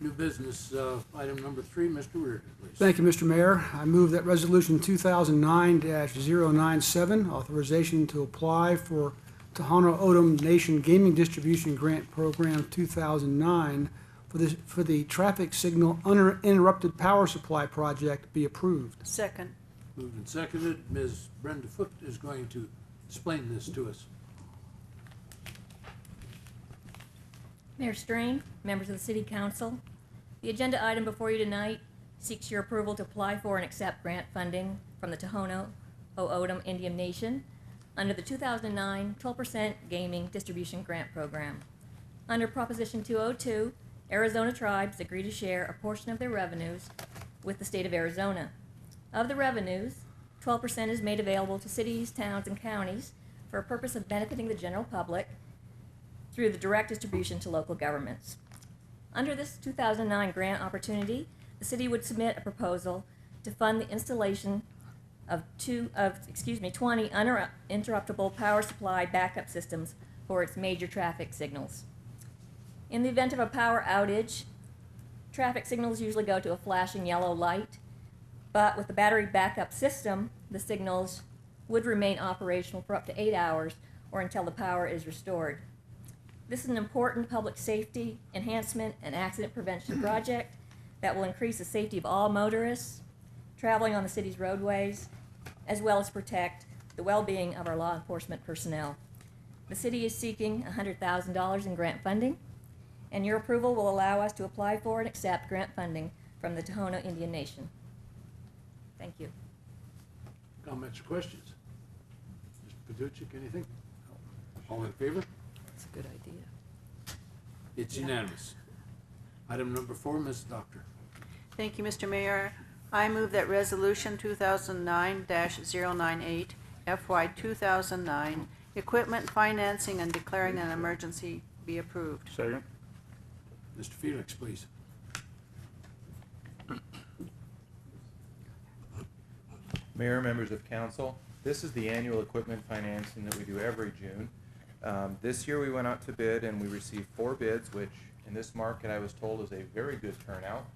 New business, item number 3, Mr. Reardon, please. Thank you, Mr. Mayor. I move that Resolution 2009-097, authorization to apply for Tohono O'odham Nation Gaming Distribution Grant Program 2009 for the traffic signal uninterrupted power supply project be approved. Second. Moved and seconded. Ms. Brenda Foote is going to explain this to us. Mayor Strain, members of the City Council, the agenda item before you tonight seeks your approval to apply for and accept grant funding from the Tohono O'odham Indian Nation under the 2009 12% Gaming Distribution Grant Program. Under Proposition 202, Arizona tribes agree to share a portion of their revenues with the state of Arizona. Of the revenues, 12% is made available to cities, towns, and counties for a purpose of benefiting the general public through the direct distribution to local governments. Under this 2009 grant opportunity, the city would submit a proposal to fund the installation of 20 uninterruptible power supply backup systems for its major traffic signals. In the event of a power outage, traffic signals usually go to a flashing yellow light, but with the battery backup system, the signals would remain operational for up to 8 hours or until the power is restored. This is an important public safety enhancement and accident prevention project that will increase the safety of all motorists traveling on the city's roadways, as well as protect the well-being of our law enforcement personnel. The city is seeking $100,000 in grant funding, and your approval will allow us to apply for and accept grant funding from the Tohono Indian Nation. Thank you. Comments or questions? Mr. Paduchik, anything? All in favor? That's a good idea. It's unanimous. Item number 4, Ms. Doctor. Thank you, Mr. Mayor. I move that Resolution 2009-098, FY 2009, equipment financing and declaring an emergency be approved. Second. Mr. Felix, please. Mayor, members of council, this is the annual equipment financing that we do every June. This year we went out to bid and we received 4 bids, which in this market I was told is a very good turnout.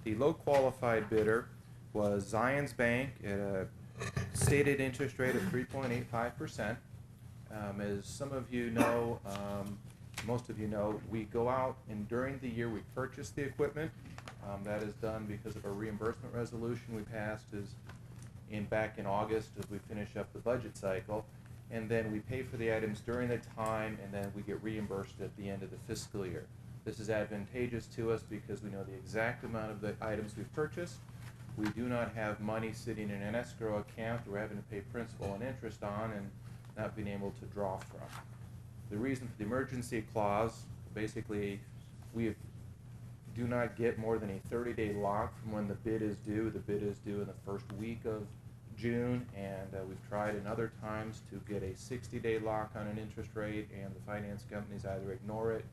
The low qualified bidder was Zions Bank at a stated interest rate of 3.85%. As some of you know, most of you know, we go out and during the year we purchase the equipment. That is done because of a reimbursement resolution we passed back in August as we finish up the budget cycle. And then we pay for the items during the time, and then we get reimbursed at the end of the fiscal year. This is advantageous to us because we know the exact amount of the items we've purchased. We do not have money sitting in an escrow account that we're having to pay principal and interest on and not being able to draw from. The reason for the emergency clause, basically, we do not get more than a 30-day lock from when the bid is due. The bid is due in the first week of June, and we've tried in other times to get a 60-day lock on an interest rate, and the finance companies either ignore it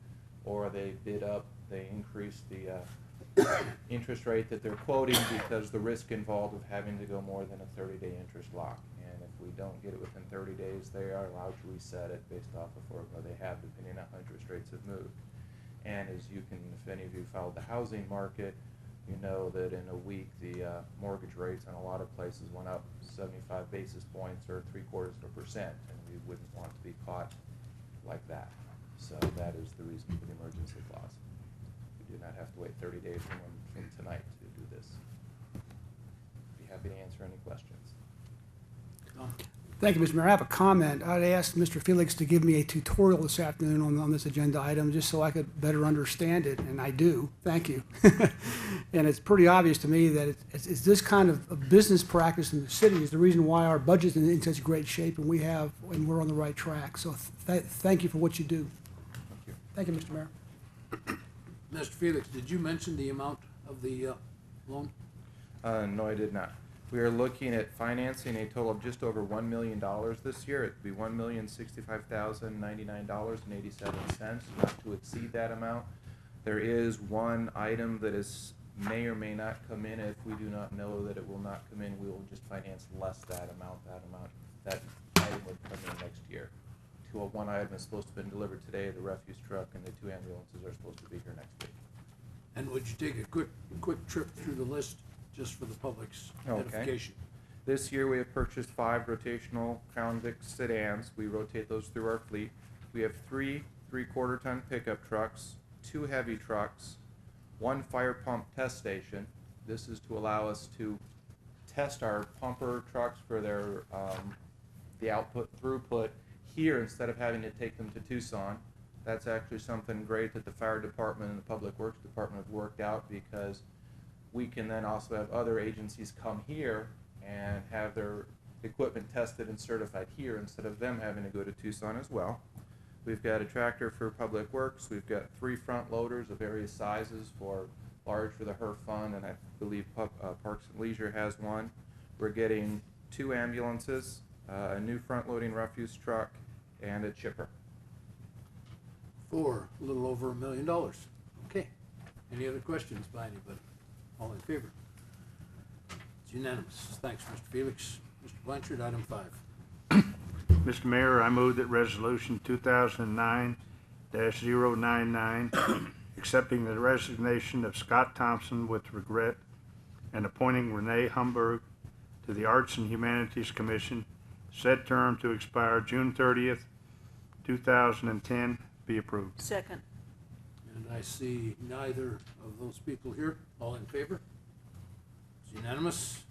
or they bid up, they increase the interest rate that they're quoting because the risk involved of having to go more than a 30-day interest lock. And if we don't get it within 30 days, they are allowed to reset it based off of where they have, depending on how interest rates have moved. And as you can, if any of you followed the housing market, you know that in a week the mortgage rates in a lot of places went up 75 basis points or 0.75%, and we wouldn't want to be caught like that. So that is the reason for the emergency clause. We do not have to wait 30 days from tonight to do this. Be happy to answer any questions. Thank you, Mr. Mayor. I have a comment. I'd asked Mr. Felix to give me a tutorial this afternoon on this agenda item just so I could better understand it, and I do. Thank you. And it's pretty obvious to me that it's this kind of business practice in the city is the reason why our budget's in such great shape and we're on the right track. So thank you for what you do. Thank you. Thank you, Mr. Mayor. Mr. Felix, did you mention the amount of the loan? No, I did not. We are looking at financing a total of just over $1 million this year. It'd be $1,065,099.87, not to exceed that amount. There is one item that may or may not come in. If we do not know that it will not come in, we will just finance less that amount. That item would come in next year. One item is supposed to have been delivered today, the refuse truck, and the 2 ambulances are supposed to be here next week. And would you take a quick trip through the list just for the public's Okay. edification? This year, we have purchased 5 rotational Crown Vic sedans. We rotate those through our fleet. We have 3 3/4-ton pickup trucks, 2 heavy trucks, 1 fire pump test station. This is to allow us to test our pumper trucks for their the output throughput here instead of having to take them to Tucson. That's actually something great that the fire department and the public works department have worked out, because we can then also have other agencies come here and have their equipment tested and certified here instead of them having to go to Tucson as well. We've got a tractor for public works. We've got 3 front loaders of various sizes, for large for the HERF fund, and I believe Parks and Leisure has one. We're getting 2 ambulances, a new front loading refuse truck, and a chipper. For a little over $1 million. Okay. Any other questions by anybody? All in favor? It's unanimous. Thanks, Mr. Felix. Mr. Blanchard, item 5. Mr. Mayor, I move that Resolution 2009-099, accepting the resignation of Scott Thompson with regret and appointing Renee Humberg to the Arts and Humanities Commission, said term to expire June 30th, 2010, be approved. Second. And I see neither of those people here. All in favor? It's unanimous.